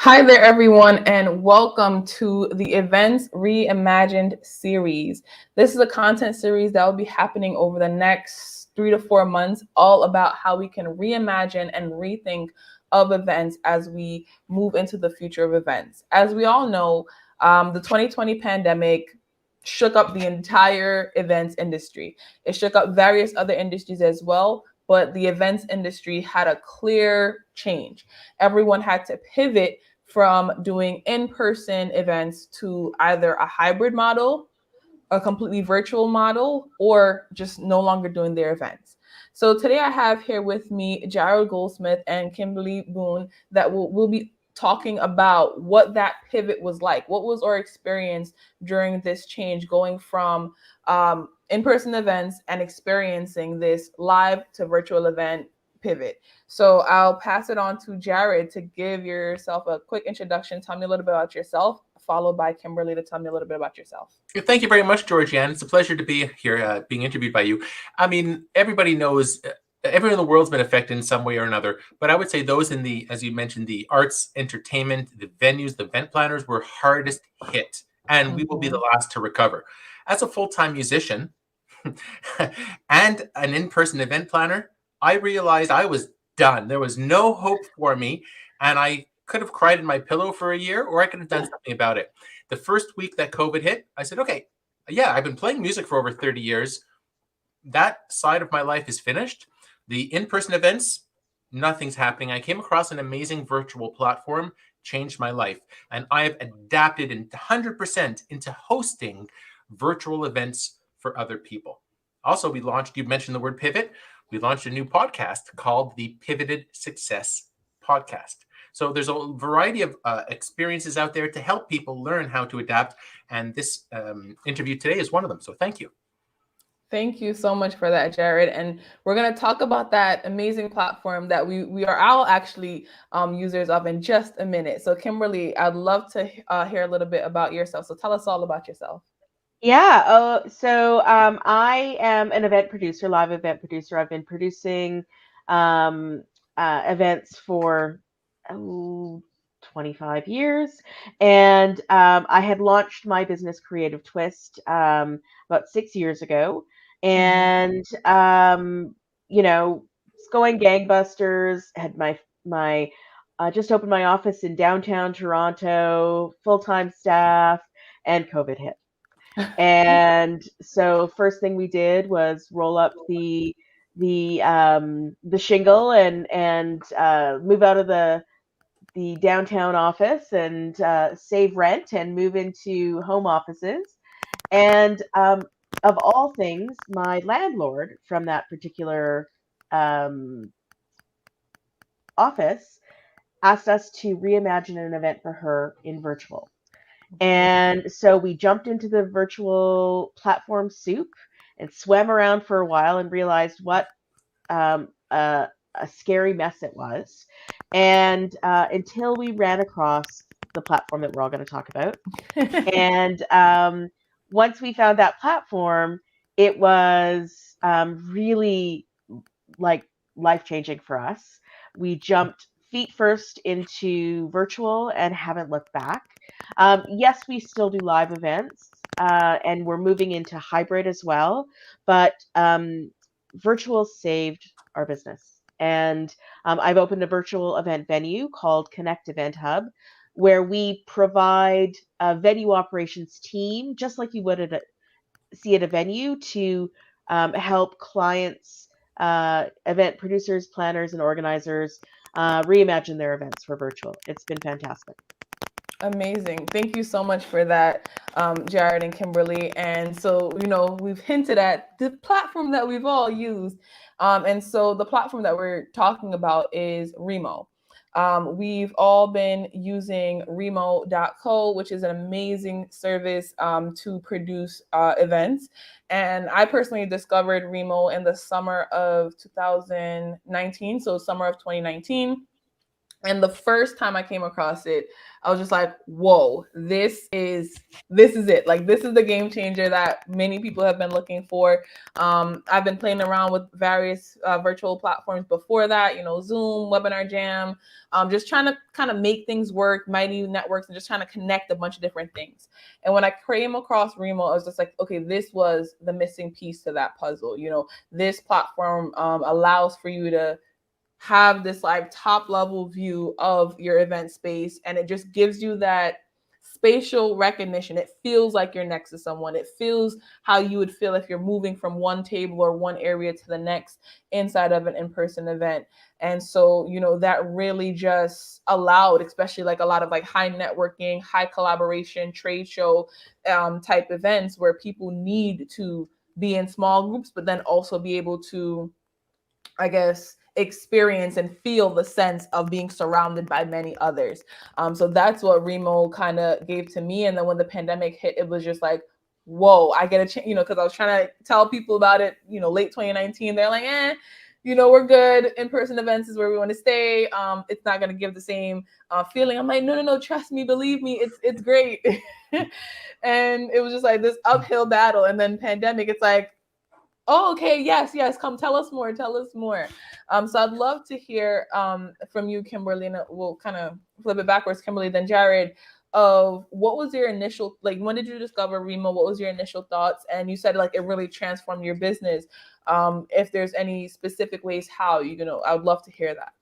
Hi there, everyone, and welcome to the Events Reimagined series. This is a content series that will be happening over the next 3 to 4 months, all about how we can reimagine and rethink of events as we move into the future of events. As we all know, the 2020 pandemic shook up the entire events industry. It shook up various other industries as well, but the events industry had a clear change. Everyone had to pivot from doing in-person events to either a hybrid model, a completely virtual model, or just no longer doing their events. So today I have here with me Jared Goldsmith and Kimberly Boone that will be talking about what that pivot was like. What was our experience during this change, going from in-person events and experiencing this live to virtual event pivot. So I'll pass it on to Jared to give yourself a quick introduction. Tell me a little bit about yourself, followed by Kimberly to tell me a little bit about yourself. Thank you very much, Georgie-Ann. It's a pleasure to be here, being interviewed by you. I mean, everybody knows, everyone in the world's been affected in some way or another. But I would say those in the, as you mentioned, the arts, entertainment, the venues, the event planners were hardest hit, and we will be the last to recover. As a full-time musician and an in-person event planner, I realized I was done. There was no hope for me, and I could have cried in my pillow for a year, or I could have done something about it. The first week that COVID hit, I said, okay, yeah, I've been playing music for over 30 years. That side of my life is finished. The in-person events, nothing's happening. I came across an amazing virtual platform, changed my life, and I have adapted 100% into hosting virtual events for other people. Also, we launched, you mentioned the word pivot. We launched a new podcast called the Pivoted Success Podcast. So there's a variety of experiences out there to help people learn how to adapt. And this interview today is one of them. So thank you. Thank you so much for that, Jared. And we're going to talk about that amazing platform that we are all actually users of in just a minute. So Kimberly, I'd love to hear a little bit about yourself. So tell us all about yourself. Yeah. I am an event producer, live event producer. I've been producing events for oh, 25 years. And I had launched my business, Creative Twist, about 6 years ago. And, it's going gangbusters. Had my just opened my office in downtown Toronto, full-time staff, and COVID hit. And so first thing we did was roll up the shingle and move out of the downtown office and save rent and move into home offices. And of all things, my landlord from that particular um, office asked us to reimagine an event for her in virtual. And so we jumped into the virtual platform soup and swam around for a while and realized what um, a, a scary mess it was. And until we ran across the platform that we're all going to talk about. And once we found that platform, it was really like life changing for us. We jumped feet first into virtual and haven't looked back. Yes, we still do live events, and we're moving into hybrid as well, but virtual saved our business. And I've opened a virtual event venue called Connect Event Hub, where we provide a venue operations team, just like you would see at a venue, to help clients, event producers, planners, and organizers reimagine their events for virtual. It's been fantastic. Amazing. Thank you so much for that, Jared and Kimberly. And so, we've hinted at the platform that we've all used. And so the platform that we're talking about is Remo. We've all been using Remo.co, which is an amazing service to produce events. And I personally discovered Remo in the summer of 2019, so summer of 2019. And the first time I came across it, I was just like, whoa, this is it. Like, this is the game changer that many people have been looking for. I've been playing around with various virtual platforms before that, Zoom, Webinar Jam, just trying to kind of make things work, Mighty Networks, and just trying to connect a bunch of different things. And when I came across Remo, I was just like, okay, this was the missing piece to that puzzle. This platform allows for you to have this like top level view of your event space, and it just gives you that spatial recognition. It feels like you're next to someone. It feels how you would feel if you're moving from one table or one area to the next inside of an in-person event. And so, that really just allowed, especially like a lot of like high networking, high collaboration, trade show type events where people need to be in small groups, but then also be able to, I guess, experience and feel the sense of being surrounded by many others. So that's what Remo kind of gave to me. And then when the pandemic hit, it was just like, whoa, I get a chance, because I was trying to tell people about it, late 2019. They're like, we're good. In-person events is where we want to stay. It's not going to give the same feeling. I'm like, no, trust me, believe me, it's great. And it was just like this uphill battle. And then pandemic, it's like, oh, okay. Yes. Come tell us more. So I'd love to hear from you, Kimberly, and we'll kind of flip it backwards, Kimberly, then Jared, of what was your initial, like, when did you discover Remo? What was your initial thoughts? And you said like it really transformed your business. If there's any specific ways how, I would love to hear that.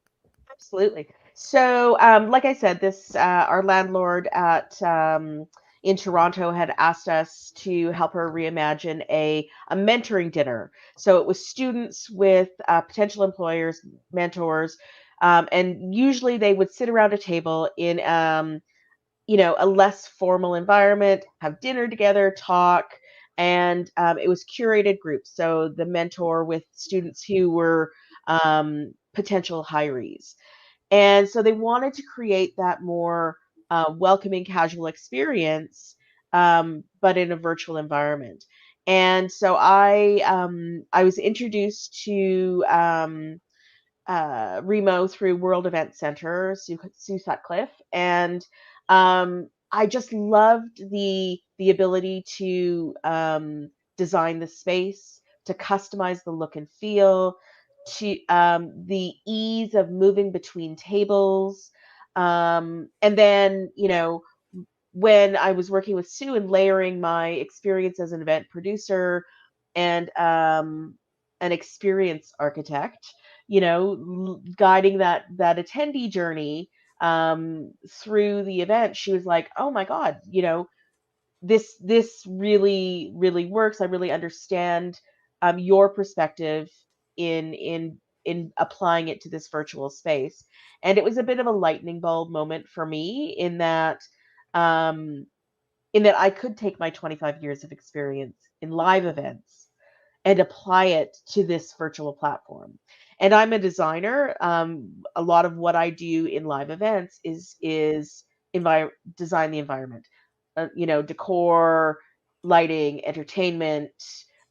Absolutely. So, like I said, this our landlord at in Toronto had asked us to help her reimagine a mentoring dinner. So it was students with potential employers, mentors, and usually they would sit around a table in a less formal environment, have dinner together, talk, and it was curated groups. So the mentor with students who were potential hirees. And so they wanted to create that more welcoming, casual experience, but in a virtual environment. And so I was introduced to Remo through World Event Center, Sue Sutcliffe, and I just loved the ability to design the space, to customize the look and feel, to the ease of moving between tables, and then when I was working with Sue and layering my experience as an event producer and an experience architect, guiding that attendee journey through the event, she was like, "Oh my God, this really really works. I really understand your perspective in applying it to this virtual space." And it was a bit of a lightning bulb moment for me um, in that I could take my 25 years of experience in live events and apply it to this virtual platform. And I'm a designer. A lot of what I do in live events is design the environment, decor, lighting, entertainment,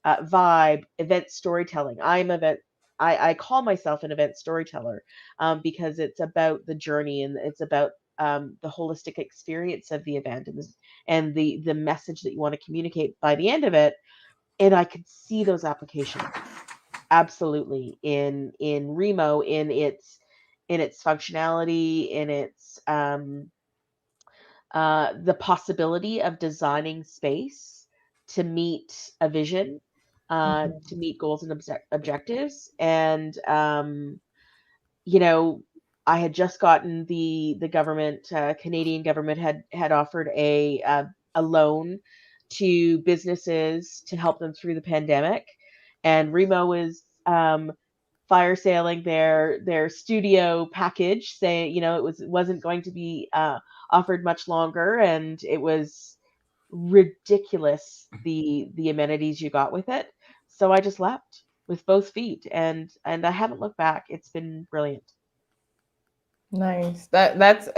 vibe, event storytelling. I call myself an event storyteller because it's about the journey and it's about the holistic experience of the event and the message that you want to communicate by the end of it. And I could see those applications absolutely in Remo, in its functionality, in its the possibility of designing space to meet a vision, to meet goals and objectives. And you know, I had just gotten the government, Canadian government had offered a loan to businesses to help them through the pandemic, and Remo was fire sailing their studio package, saying it wasn't going to be offered much longer, and it was ridiculous the amenities you got with it. So I just left with both feet, and I haven't looked back. It's been brilliant. Nice. That's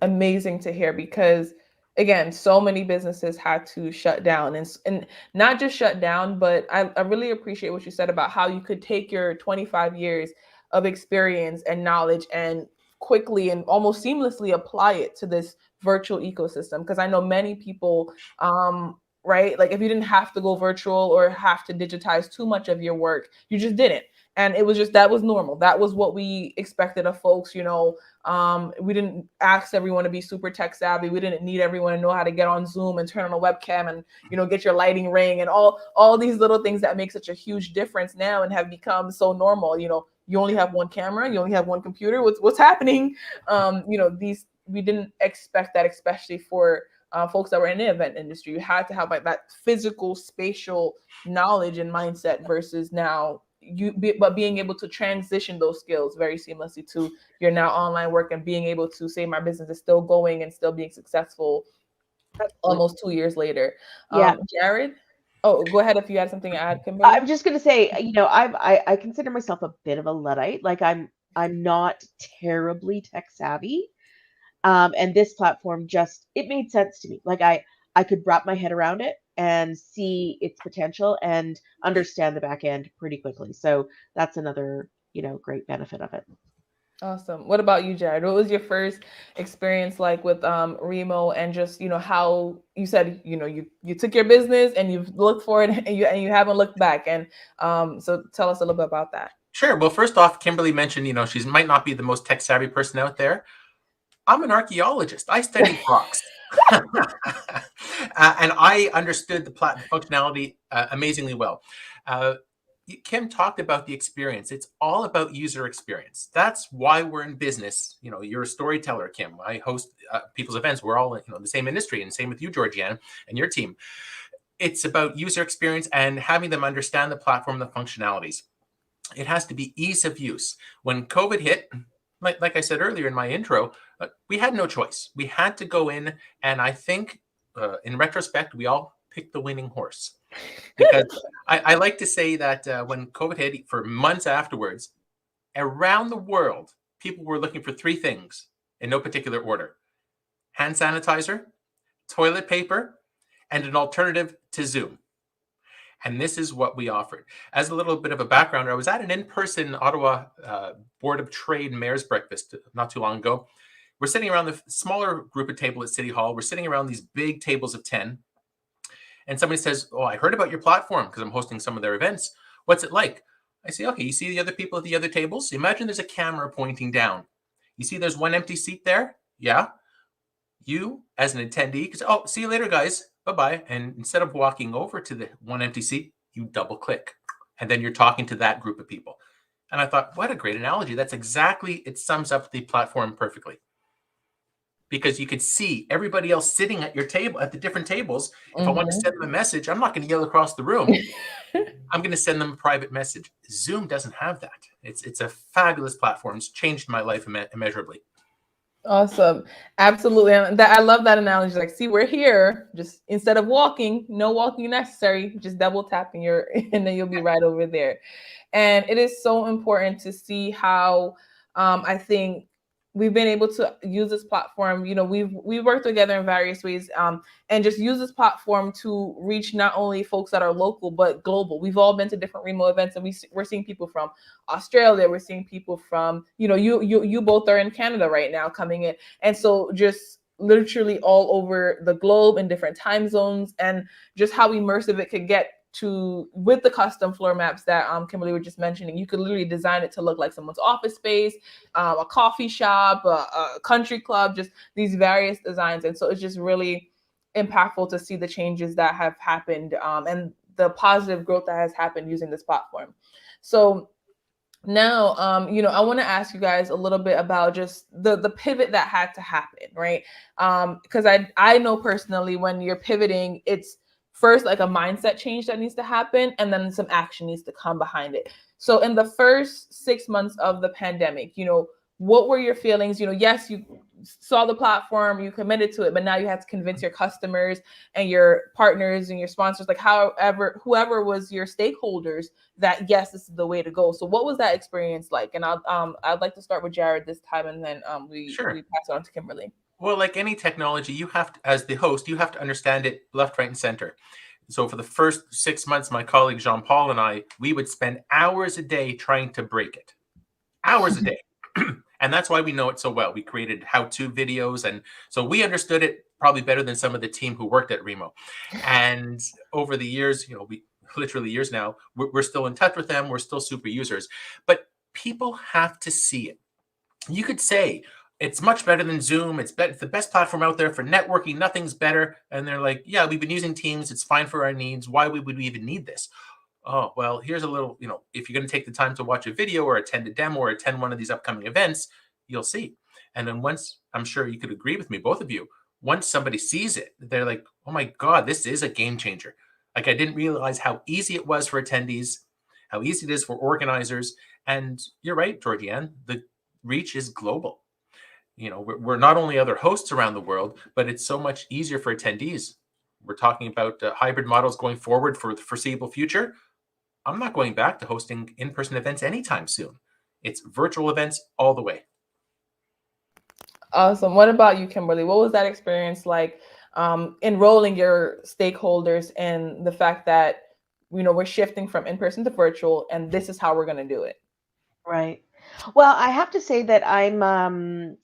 amazing to hear, because again, so many businesses had to shut down, and not just shut down, but I really appreciate what you said about how you could take your 25 years of experience and knowledge and quickly and almost seamlessly apply it to this virtual ecosystem? Because I know many people, right, like if you didn't have to go virtual or have to digitize too much of your work, you just didn't. And it was just, that was normal. That was what we expected of folks, you know. We didn't ask everyone to be super tech savvy. We didn't need everyone to know how to get on Zoom and turn on a webcam and, you know, get your lighting ring and all these little things that make such a huge difference now and have become so normal. You know, you only have one camera, you only have one computer. What's happening? You know, we didn't expect that, especially for folks that were in the event industry. You had to have like that physical, spatial knowledge and mindset versus now but being able to transition those skills very seamlessly to your now online work and being able to say my business is still going and still being successful almost 2 years later. Yeah. Jared, oh, go ahead if you had something to add, Kimberly. I'm just gonna say, you know, I consider myself a bit of a Luddite. Like I'm not terribly tech savvy. And this platform just, it made sense to me. Like I could wrap my head around it and see its potential and understand the back end pretty quickly. So that's another, you know, great benefit of it. Awesome. What about you, Jared? What was your first experience like with Remo, and just, you know, how you said, you know, you took your business and you've looked for it and you haven't looked back. And so tell us a little bit about that. Sure. Well, first off, Kimberly mentioned, you know, she might not be the most tech savvy person out there. I'm an archaeologist. I study rocks. And I understood the functionality amazingly well. Kim talked about the experience. It's all about user experience. That's why we're in business. You know, you're a storyteller, Kim. I host people's events. We're all, you know, in the same industry, and same with you, Georgie-Ann, and your team. It's about user experience and having them understand the platform, the functionalities. It has to be ease of use. When COVID hit, like I said earlier in my intro, we had no choice. We had to go in, and I think in retrospect, we all picked the winning horse. Because I like to say that when COVID hit, for months afterwards, around the world, people were looking for three things in no particular order: hand sanitizer, toilet paper, and an alternative to Zoom. And this is what we offered. As a little bit of a background, I was at an in-person Ottawa Board of Trade Mayor's breakfast not too long ago. We're sitting around the smaller group of table at City Hall. We're sitting around these big tables of 10. And somebody says, "Oh, I heard about your platform because I'm hosting some of their events. What's it like?" I say, "Okay, you see the other people at the other tables? Imagine there's a camera pointing down. You see there's one empty seat there? Yeah. You, as an attendee, can say, 'Oh, see you later, guys. Bye-bye.' And instead of walking over to the one empty seat, you double click. And then you're talking to that group of people." And I thought, what a great analogy. That's exactly, it sums up the platform perfectly. Because you could see everybody else sitting at your table, at the different tables. If I want to send them a message, I'm not going to yell across the room. I'm going to send them a private message. Zoom doesn't have that. It's a fabulous platform. It's changed my life immeasurably. Awesome. Absolutely. And I love that analogy. Like, see, we're here. Just instead of walking, no walking necessary, just double tapping and then you'll be right over there. And it is so important to see how I think we've been able to use this platform. You know, we've worked together in various ways, and just use this platform to reach not only folks that are local but global. We've all been to different remote events, and we're seeing people from Australia. We're seeing people from, you know, you both are in Canada right now coming in, and so just literally all over the globe in different time zones, and just how immersive it could get to with the custom floor maps that Kimberly was just mentioning. You could literally design it to look like someone's office space, a coffee shop, a country club, just these various designs. And so it's just really impactful to see the changes that have happened, and the positive growth that has happened using this platform. So now, you know, I want to ask you guys a little bit about just the pivot that had to happen, right? Because I know personally, when you're pivoting, it's first like a mindset change that needs to happen, and then some action needs to come behind it. So in the first 6 months of the pandemic, you know, what were your feelings? You know, yes, you saw the platform, you committed to it, but now you have to convince your customers and your partners and your sponsors, like whoever was your stakeholders, that yes, this is the way to go. So what was that experience like? And I'd like to start with Jared this time, and then we pass it on to Kimberly. Well, like any technology, you have to, as the host, you have to understand it left, right, and center. So for the first 6 months, my colleague Jean-Paul and I, we would spend hours a day trying to break it. Hours a day. And that's why we know it so well. We created how-to videos, and so we understood it probably better than some of the team who worked at Remo. And over the years, we literally years now, we're still in touch with them. We're still super users, but people have to see it. You could say it's much better than Zoom. It's the best platform out there for networking. Nothing's better. And they're like, yeah, we've been using Teams. It's fine for our needs. Why would we even need this? Oh, well, here's a little, if you're going to take the time to watch a video or attend a demo or attend one of these upcoming events, you'll see. And then once, I'm sure you could agree with me, both of you, once somebody sees it, they're like, oh my God, this is a game changer. Like, I didn't realize how easy it was for attendees, how easy it is for organizers. And you're right, Georgie-Ann, the reach is global. We're not only other hosts around the world, but it's so much easier for attendees. We're talking about hybrid models going forward for the foreseeable future. I'm not going back to hosting in-person events anytime soon. It's virtual events all the way. Awesome. What about you, Kimberly? What was that experience like, enrolling your stakeholders in the fact that, we're shifting from in-person to virtual, and this is how we're going to do it? Right. Well, I have to say that I'm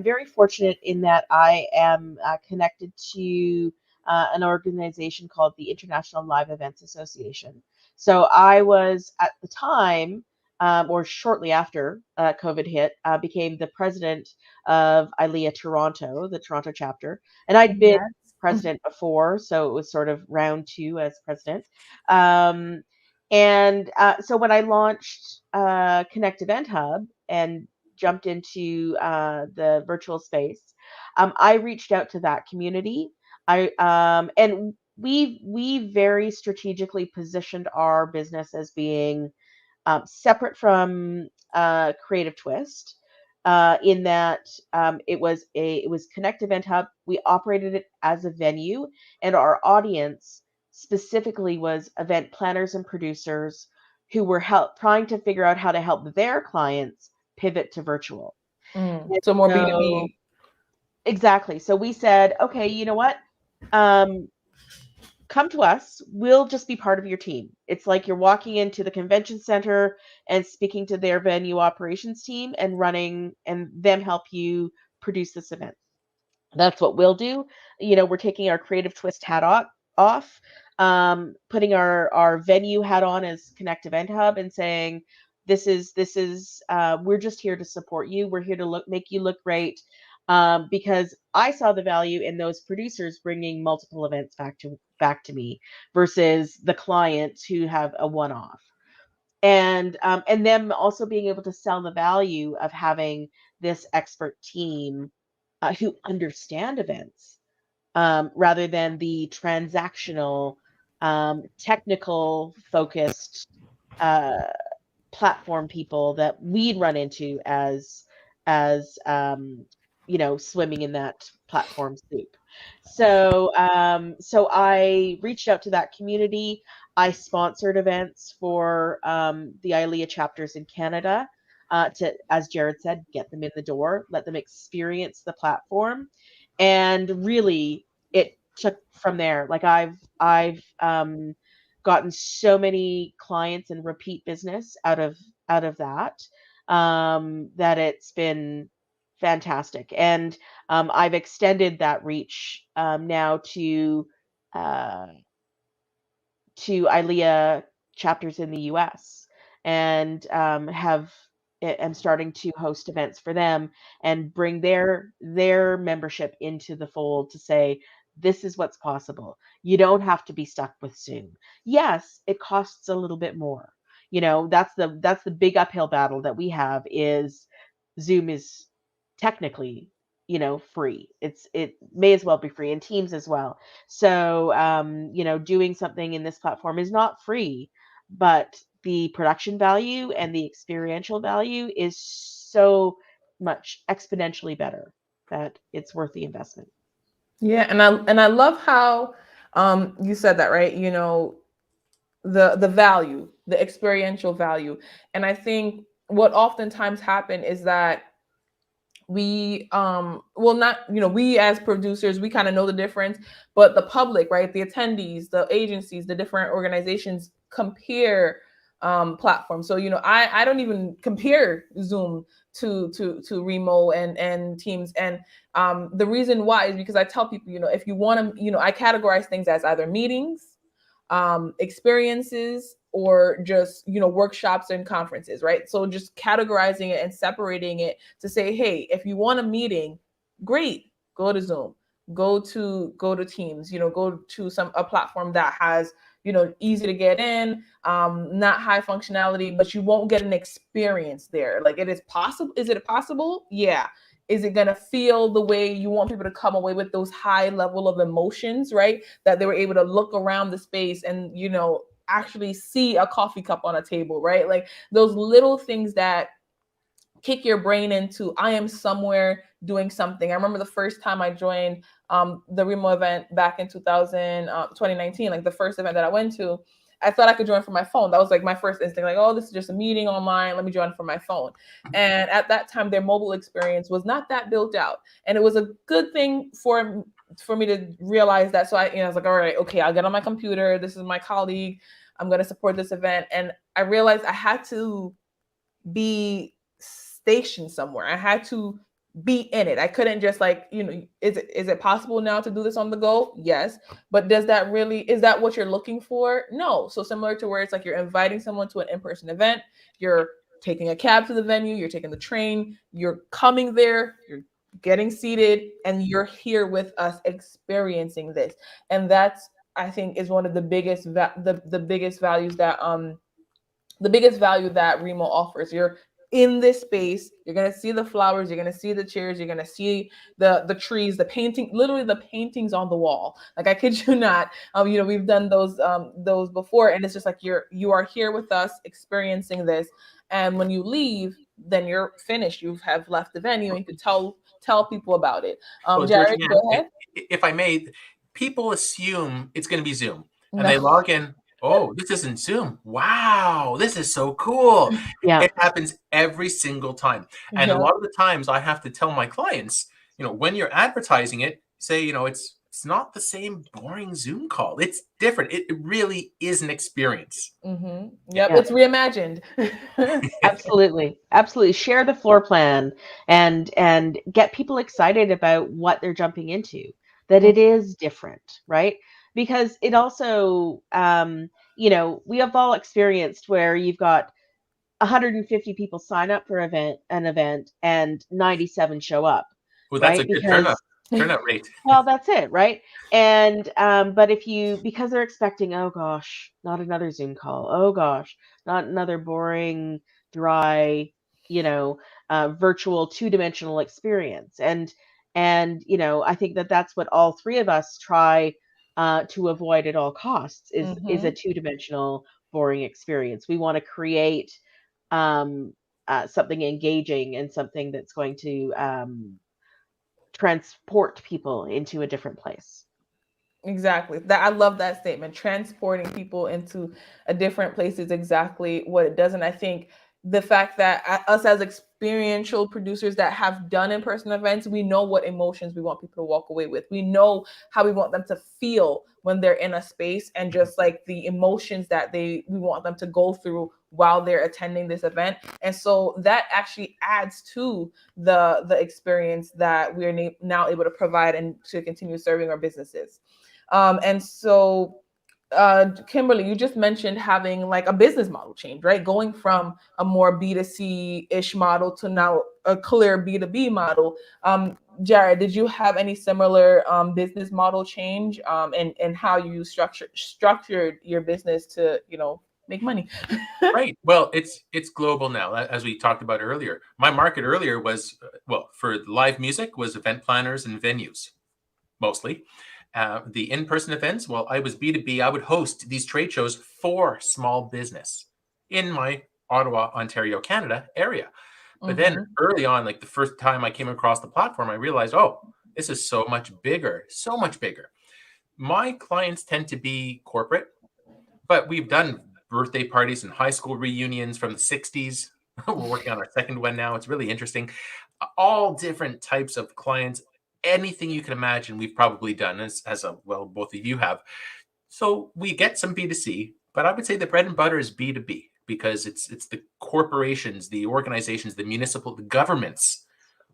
very fortunate in that I am connected to an organization called the International Live Events Association. So I was at the time, or shortly after COVID hit, became the president of ILEA Toronto, the Toronto chapter, and I'd been president before, so it was sort of round two as president. So when I launched Connect Event Hub and jumped into the virtual space, I reached out to that community. And we very strategically positioned our business as being separate from Creative Twist, in that it was Connect Event Hub. We operated it as a venue, and our audience specifically was event planners and producers who were trying to figure out how to help their clients pivot to virtual. So more B2B. Exactly. So we said, okay, you know what? Come to us. We'll just be part of your team. It's like you're walking into the convention center and speaking to their venue operations team and them help you produce this event. That's what we'll do. We're taking our Creative Twist hat off, putting our venue hat on as Connect Event Hub and saying, this is we're just here to support you. We're here to make you look great. Because I saw the value in those producers bringing multiple events back to me versus the clients who have a one-off, and them also being able to sell the value of having this expert team who understand events, rather than the transactional, technical focused platform people that we'd run into as swimming in that platform soup. So I reached out to that community. I sponsored events for the ILEA chapters in Canada, to, as Jared said, get them in the door, let them experience the platform, and really it took from there. Like I've gotten so many clients and repeat business out of that, that it's been fantastic. And I've extended that reach now to ILEA chapters in the US, and am starting to host events for them and bring their membership into the fold to say, this is what's possible. You don't have to be stuck with Zoom. Yes, it costs a little bit more. That's the big uphill battle that we have. Is Zoom is technically, free. It may as well be free, and Teams as well. So, doing something in this platform is not free, but the production value and the experiential value is so much exponentially better that it's worth the investment. Yeah, and I love how you said that, right? The value, the experiential value. And I think what oftentimes happen is that we we as producers, we kind of know the difference, but the public, right, the attendees, the agencies, the different organizations compare platforms. So I don't even compare Zoom to Remo and Teams. And the reason why is because I tell people, if you want to, I categorize things as either meetings, experiences, or just, workshops and conferences, right? So just categorizing it and separating it to say, hey, if you want a meeting, great, go to Zoom, go to Teams, go to a platform that has, easy to get in, not high functionality, but you won't get an experience there. Like, it is possible. Is it possible? Yeah. Is it going to feel the way you want people to come away with those high level of emotions, right? That they were able to look around the space and, actually see a coffee cup on a table, right? Like those little things that kick your brain into, I am somewhere doing something. I remember the first time I joined the Remo event back in 2019, like the first event that I went to, I thought I could join from my phone. That was like my first instinct, like, oh, this is just a meeting online. Let me join from my phone. And at that time, their mobile experience was not that built out. And it was a good thing for me to realize that. So I was like, all right, okay, I'll get on my computer. This is my colleague. I'm going to support this event. And I realized I had to be stationed somewhere. I had to be in it. I couldn't just is it possible now to do this on the go? Yes. But is that what you're looking for? No. So similar to where it's like you're inviting someone to an in-person event, you're taking a cab to the venue, you're taking the train, you're coming there, you're getting seated, and you're here with us experiencing this. And that's, I think, is one of the biggest the biggest values that the biggest value that Remo offers. You're in this space, you're gonna see the flowers, you're gonna see the chairs, you're gonna see the trees, the painting, literally the paintings on the wall. Like, I kid you not. We've done those before, and it's just like you are here with us experiencing this. And when you leave, then you're finished. You have left the venue, and you can tell people about it. Well, Jared, Georgie-Ann, go ahead. if I may, people assume it's going to be Zoom, and No. they log in. Oh, this isn't Zoom. Wow, this is so cool. Yeah. It happens every single time. And Yeah. a lot of the times I have to tell my clients, when you're advertising it, say, it's not the same boring Zoom call. It's different. It really is an experience. Mm-hmm. Yep, Yeah. it's reimagined. Absolutely. Absolutely. Share the floor plan and get people excited about what they're jumping into, that it is different, right? Because it also, we have all experienced where you've got 150 people sign up for an event and 97 show up, Well, that's right? a good Because turnout rate. well, that's it, right? And but because they're expecting, oh gosh, not another Zoom call. Oh gosh, not another boring, dry, virtual two-dimensional experience. And I think that's what all three of us try to avoid at all costs is a two-dimensional boring experience. We want to create something engaging and something that's going to transport people into a different place. Exactly. That, I love that statement. Transporting people into a different place is exactly what it does. And I think the fact that us as experiential producers that have done in-person events, we know what emotions we want people to walk away with. We know how we want them to feel when they're in a space, and just like the emotions that we want them to go through while they're attending this event. And so that actually adds to the experience that we're now able to provide and to continue serving our businesses. And so, Kimberly, you just mentioned having like a business model change, right? Going from a more B2C-ish model to now a clear B2B model. Jared, did you have any similar business model change and how you structured your business to, make money? Right. Well, it's global now, as we talked about earlier. My market earlier was, for live music, was event planners and venues, mostly. The in-person events, well, I was B2B. I would host these trade shows for small business in my Ottawa, Ontario, Canada area. But then early on, like the first time I came across the platform, I realized, oh, this is so much bigger, so much bigger. My clients tend to be corporate, but we've done birthday parties and high school reunions from the 60s. We're working on our second one now. It's really interesting. All different types of clients. Anything you can imagine, we've probably done, both of you have. So we get some B2C, but I would say the bread and butter is B2B, because it's the corporations, the organizations, the municipal, the governments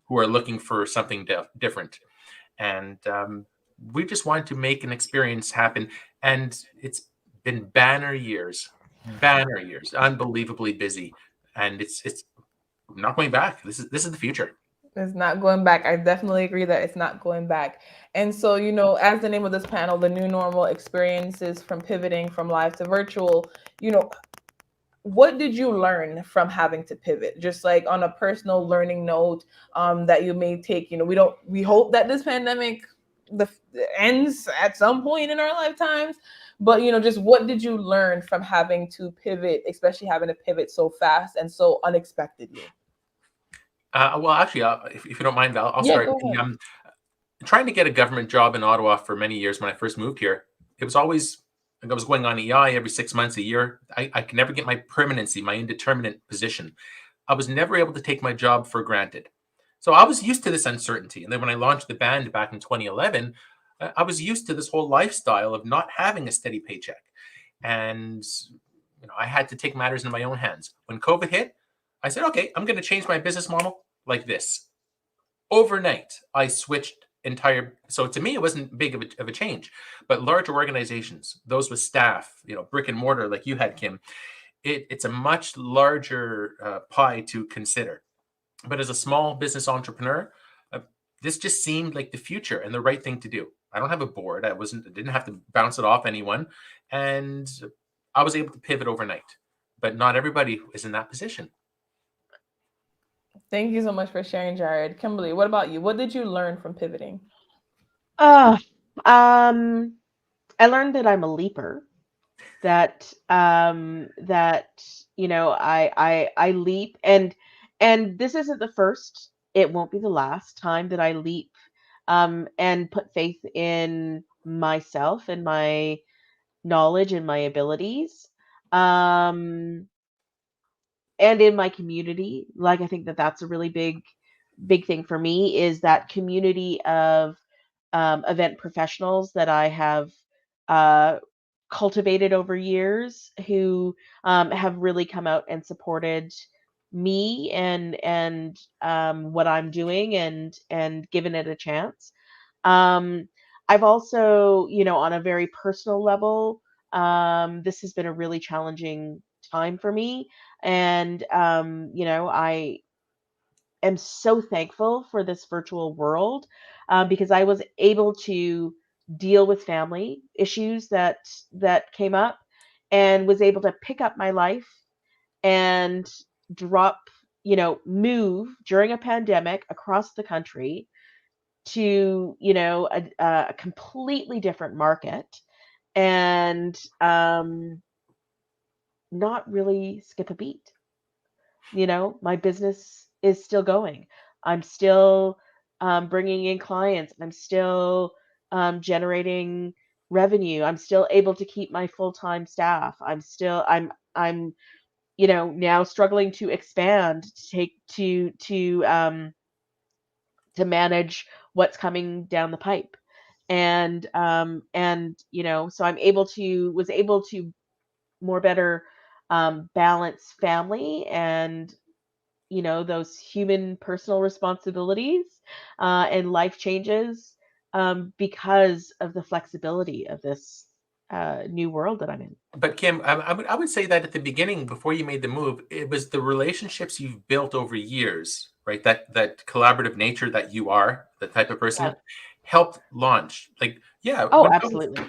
who are looking for something different. And we just wanted to make an experience happen. And it's been banner years, unbelievably busy. And it's not going back. This is the future. It's not going back. I definitely agree that it's not going back. And so, as the name of this panel, the new normal experiences from pivoting from live to virtual, what did you learn from having to pivot? Just like on a personal learning note, that you may take, we hope that this pandemic ends at some point in our lifetimes, but just what did you learn from having to pivot, especially having to pivot so fast and so unexpectedly? Well, actually, if you don't mind, I'll Yeah, start. go ahead. Trying to get a government job in Ottawa for many years when I first moved here, it was always like I was going on EI every 6 months, a year. I could never get my permanency, my indeterminate position. I was never able to take my job for granted. So I was used to this uncertainty. And then when I launched the band back in 2011, I was used to this whole lifestyle of not having a steady paycheck. And I had to take matters in my own hands. When COVID hit, I said, okay, I'm going to change my business model like this. Overnight, I switched so to me, it wasn't big of a change, but larger organizations, those with staff, brick and mortar, like you had, Kim, it's a much larger pie to consider. But as a small business entrepreneur, this just seemed like the future and the right thing to do. I don't have a board. I didn't have to bounce it off anyone. And I was able to pivot overnight, but not everybody is in that position. Thank you so much for sharing, Jared. Kimberly, what about you? What did you learn from pivoting? I learned that I'm a leaper. That I leap, and this isn't the first. It won't be the last time that I leap, and put faith in myself and my knowledge and my abilities. And in my community. Like, I think that that's a really big thing for me, is that community of event professionals that I have uh, cultivated over years, who have really come out and supported me and what I'm doing, and given it a chance. Um, I've also, on a very personal level, this has been a really challenging time for me. And, I am so thankful for this virtual world, because I was able to deal with family issues that came up, and was able to pick up my life and drop, move during a pandemic across the country to, a completely different market, and not really skip a beat. My business is still going. I'm still bringing in clients. I'm still generating revenue. I'm still able to keep my full-time staff. I'm now struggling to expand, to take to manage what's coming down the pipe. So was able to more better balance family and, those human personal responsibilities, and life changes, because of the flexibility of this new world that I'm in. But Kim, I would say that at the beginning, before you made the move, it was the relationships you've built over years, right? That collaborative nature that you are, the type of person, Yeah. helped launch. Like, yeah, Oh, absolutely.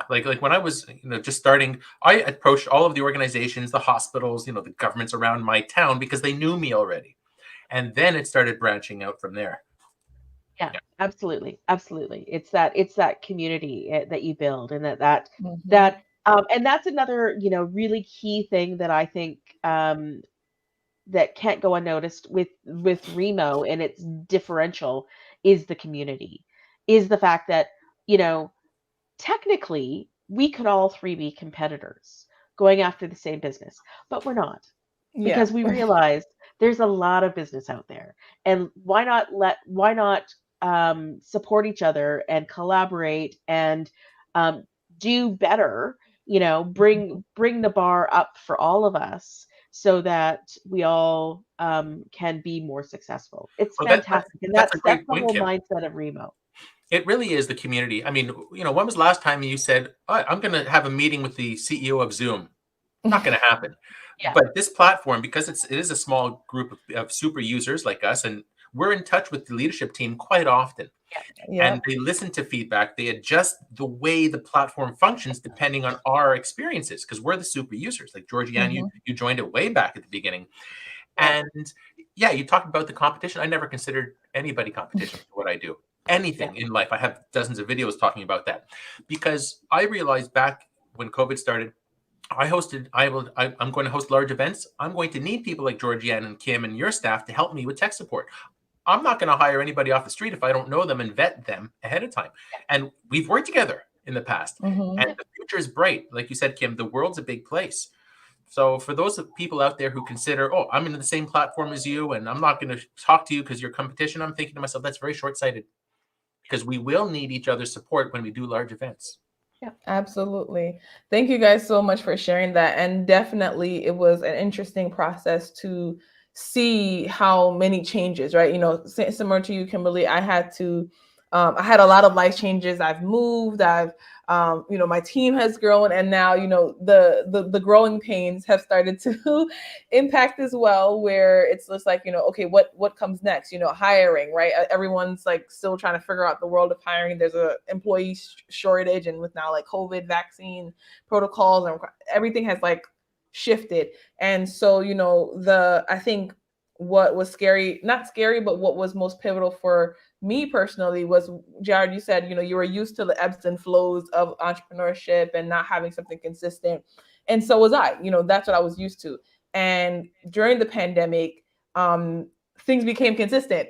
like when I was, just starting, I approached all of the organizations, the hospitals, the governments around my town, because they knew me already, and then it started branching out from there. Yeah, Yeah. absolutely, absolutely. It's that community, that you build, and that Mhm. that and that's another, really key thing that I think, that can't go unnoticed with Remo and its differential, is the community, is the fact that, technically we could all three be competitors going after the same business, but we're not, Yeah. because we realized there's a lot of business out there, and why not support each other and collaborate, and do better bring the bar up for all of us so that we all can be more successful. It's Well, fantastic, and that's a that's great the point, whole Kim. mindset of Remo. It really is the community. I mean, when was the last time you said, I'm going to have a meeting with the CEO of Zoom? Not going to happen. Yeah. But this platform, because it is a small group of super users like us, and we're in touch with the leadership team quite often. Yeah. And they listen to feedback. They adjust the way the platform functions depending on our experiences, because we're the super users. Like Georgie-Ann, you joined it way back at the beginning. Yeah. And yeah, you talked about the competition. I never considered anybody competition for what I do. Anything in life. I have dozens of videos talking about that, because I realized back when COVID started, I'm going to host large events. I'm going to need people like Georgie-Ann and Kim and your staff to help me with tech support. I'm not going to hire anybody off the street if I don't know them and vet them ahead of time. And we've worked together in the past, and the future is bright. Like you said, Kim, the world's a big place. So for those people out there who consider, oh, I'm in the same platform as you, and I'm not going to talk to you because you're competition, I'm thinking to myself, that's very short-sighted, because we will need each other's support when we do large events. Yeah, absolutely. Thank you guys so much for sharing that. And definitely it was an interesting process to see how many changes, right? Similar to you, Kimberly, I had a lot of life changes. I've moved, my team has grown, and now, the growing pains have started to impact as well, where it's just like, okay, what comes next? Hiring, right? Everyone's like still trying to figure out the world of hiring. There's a employee shortage, and with now like COVID vaccine protocols and everything has like shifted. And so, I think what was not scary, but what was most pivotal for me personally was, Jared, you said, you were used to the ebbs and flows of entrepreneurship and not having something consistent. And so was I. That's what I was used to. And during the pandemic, things became consistent.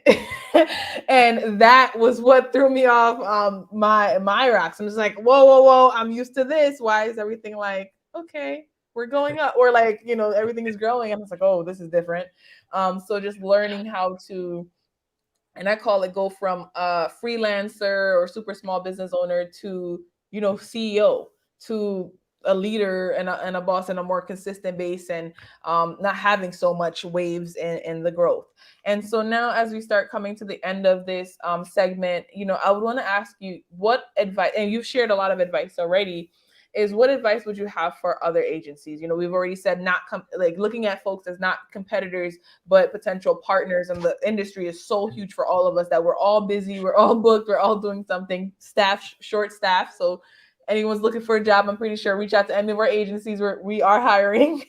And that was what threw me off my rocks. I'm just like, whoa, I'm used to this. Why is everything like, okay, we're going up? Or like, everything is growing. I'm just like, oh, this is different. So just learning how to, and I call it, go from a freelancer or super small business owner to, CEO, to a leader and a boss in a more consistent base, and not having so much waves in the growth. And so now, as we start coming to the end of this segment, I would want to ask you what advice, and you've shared a lot of advice already, is what advice would you have for other agencies? We've already said not like looking at folks as not competitors, but potential partners. And the industry is so huge for all of us that we're all busy, we're all booked, we're all doing something, short staff. So anyone's looking for a job, I'm pretty sure, reach out to any of our agencies where we are hiring.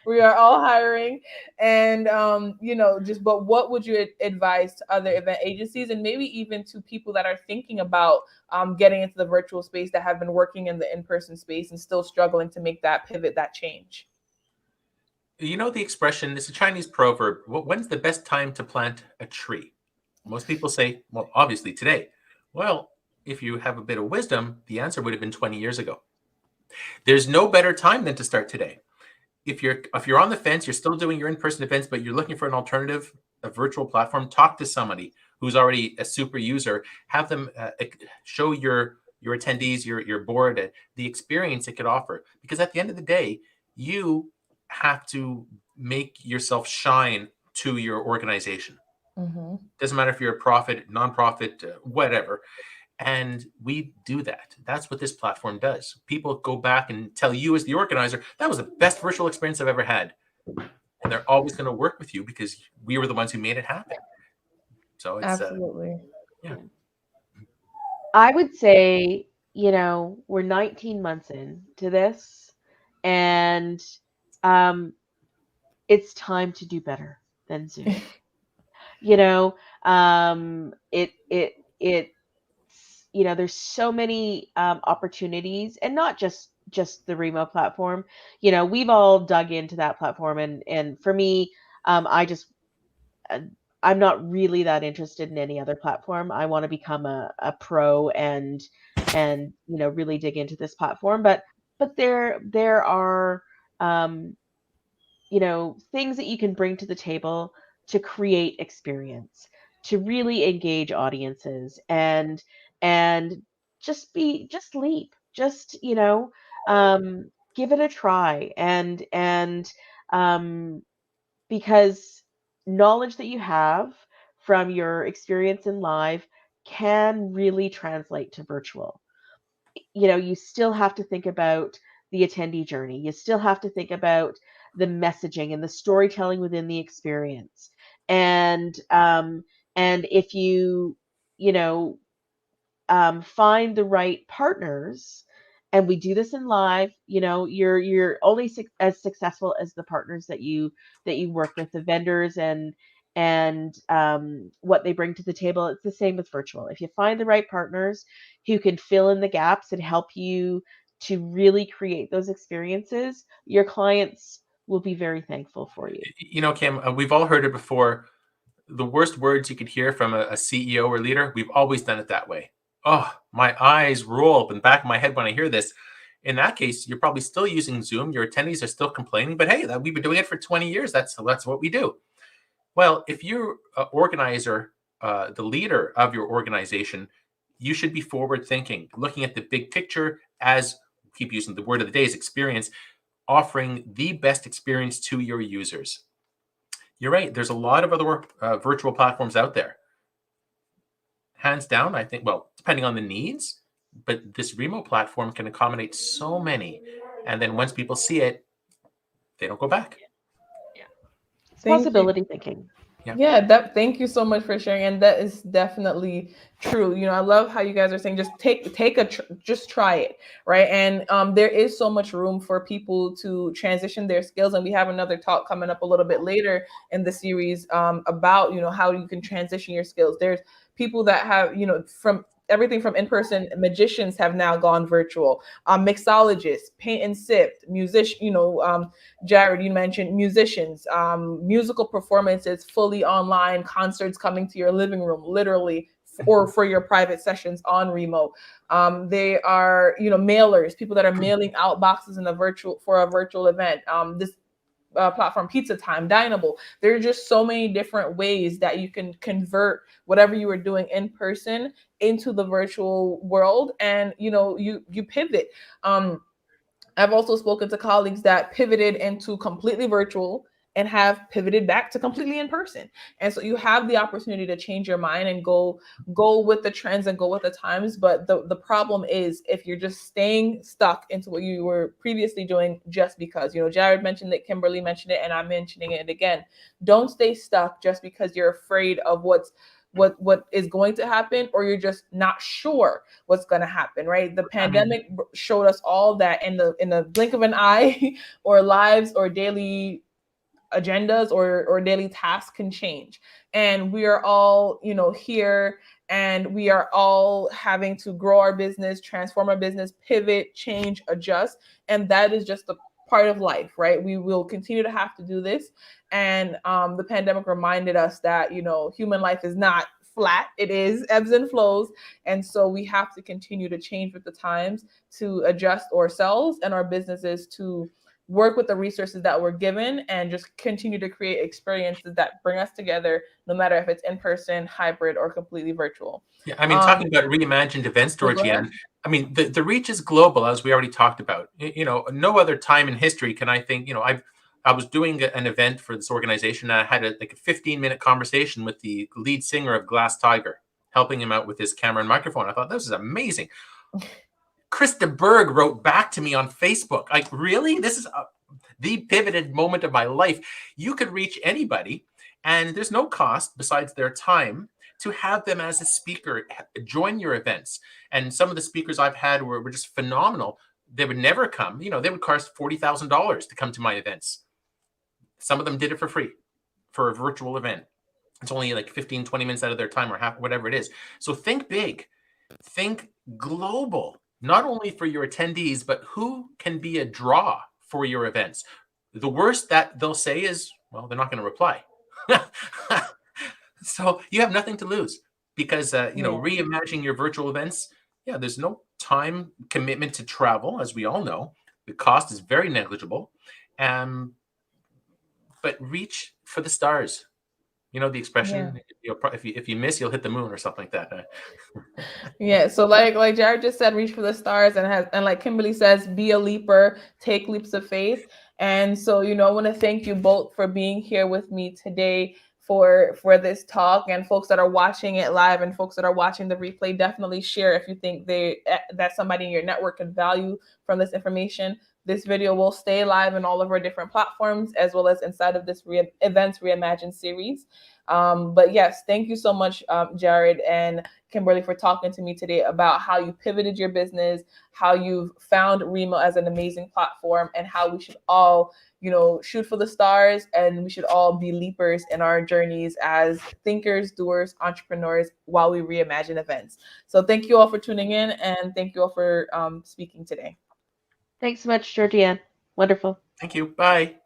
We are all hiring. And, but what would you advise to other event agencies, and maybe even to people that are thinking about getting into the virtual space, that have been working in the in-person space and still struggling to make that pivot, that change? The expression, it's a Chinese proverb, when's the best time to plant a tree? Most people say, well, obviously today. Well, if you have a bit of wisdom, the answer would have been 20 years ago. There's no better time than to start today. If you're on the fence, you're still doing your in-person events, but you're looking for an alternative, a virtual platform, talk to somebody who's already a super user. Have them show your attendees, your board, the experience it could offer. Because at the end of the day, you have to make yourself shine to your organization. Doesn't matter if you're a profit, nonprofit, whatever. And we do that. That's what this platform does. People go back and tell you as the organizer, that was the best virtual experience I've ever had. And they're always going to work with you because we were the ones who made it happen. So it's absolutely. Yeah. I would say, we're 19 months into this, and it's time to do better than Zoom. There's so many opportunities, and not just the Remo platform. We've all dug into that platform, and for me, I'm not really that interested in any other platform. I want to become a pro and really dig into this platform. But there are things that you can bring to the table to create experience, to really engage audiences, and just leap. Just give it a try. And because knowledge that you have from your experience in live can really translate to virtual. You still have to think about the attendee journey. You still have to think about the messaging and the storytelling within the experience. And if you know find the right partners, and we do this in live, you're only as successful as the partners that you work with, the vendors and what they bring to the table. It's the same with virtual. If you find the right partners who can fill in the gaps and help you to really create those experiences, your clients will be very thankful for you. Kim, we've all heard it before. The worst words you could hear from a CEO or leader, we've always done it that way. Oh, my eyes roll up in the back of my head when I hear this. In that case, you're probably still using Zoom. Your attendees are still complaining, but hey, we've been doing it for 20 years. That's what we do. Well, if you're an organizer, the leader of your organization, you should be forward thinking, looking at the big picture, as keep using the word of the day is experience, offering the best experience to your users. You're right. There's a lot of other virtual platforms out there. Hands down, I think, well, depending on the needs, but this remote platform can accommodate so many. And then once people see it, they don't go back. Yeah. It's Thank you. possibility thinking. Yeah, thank you so much for sharing, and that is definitely true. I love how you guys are saying just just try it, right? And there is so much room for people to transition their skills, and we have another talk coming up a little bit later in the series about how you can transition your skills. There's people that have from everything from in-person. Magicians have now gone virtual, mixologists, paint and sip, musician, Jared, you mentioned musicians, musical performances fully online, concerts coming to your living room, literally, or for your private sessions on remote. They are, mailers, people that are mailing out boxes for a virtual event. This platform, Pizza Time, Dineable. There are just so many different ways that you can convert whatever you were doing in person into the virtual world, and you pivot. I've also spoken to colleagues that pivoted into completely virtual and have pivoted back to completely in person. And so you have the opportunity to change your mind and go with the trends and go with the times. But the problem is if you're just staying stuck into what you were previously doing just because, Jared mentioned it, Kimberly mentioned it, and I'm mentioning it again. Don't stay stuck just because you're afraid of what is going to happen, or you're just not sure what's going to happen, right? The pandemic showed us all that in the blink of an eye, or lives or daily agendas or daily tasks can change. And we are all, here, and we are all having to grow our business, transform our business, pivot, change, adjust. And that is just a part of life, right? We will continue to have to do this. And the pandemic reminded us that, human life is not flat. It is ebbs and flows. And so we have to continue to change with the times, to adjust ourselves and our businesses to work with the resources that we're given, and just continue to create experiences that bring us together, no matter if it's in person, hybrid, or completely virtual. Yeah, I mean, talking about reimagined events, Georgie-Ann, I mean, the reach is global, as we already talked about. No other time in history can I think, I was doing an event for this organization, and I had a 15-minute conversation with the lead singer of Glass Tiger, helping him out with his camera and microphone. I thought, this is amazing. Krista Berg wrote back to me on Facebook, like, really? This is the pivoted moment of my life. You could reach anybody, and there's no cost besides their time to have them as a speaker join your events. And some of the speakers I've had were just phenomenal. They would never come. They would cost $40,000 to come to my events. Some of them did it for free for a virtual event. It's only like 15, 20 minutes out of their time, or half, whatever it is. So think big, think global, not only for your attendees, but who can be a draw for your events. The worst that they'll say is, well, they're not going to reply. So you have nothing to lose, because, reimagining your virtual events, there's no time commitment to travel, as we all know. The cost is very negligible. But reach for the stars. You know the expression, if you miss, you'll hit the moon or something like that. Yeah, so like Jared just said, reach for the stars, and like Kimberly says, be a leaper, take leaps of faith. And so, I want to thank you both for being here with me today for this talk. And folks that are watching it live and folks that are watching the replay, definitely share if you think that somebody in your network could value from this information. This video will stay live in all of our different platforms, as well as inside of this Events Reimagined series. But yes, thank you so much, Jared and Kimberly, for talking to me today about how you pivoted your business, how you've found Remo as an amazing platform, and how we should all, shoot for the stars, and we should all be leapers in our journeys as thinkers, doers, entrepreneurs while we reimagine events. So thank you all for tuning in, and thank you all for speaking today. Thanks so much, Georgie-Ann. Wonderful. Thank you. Bye.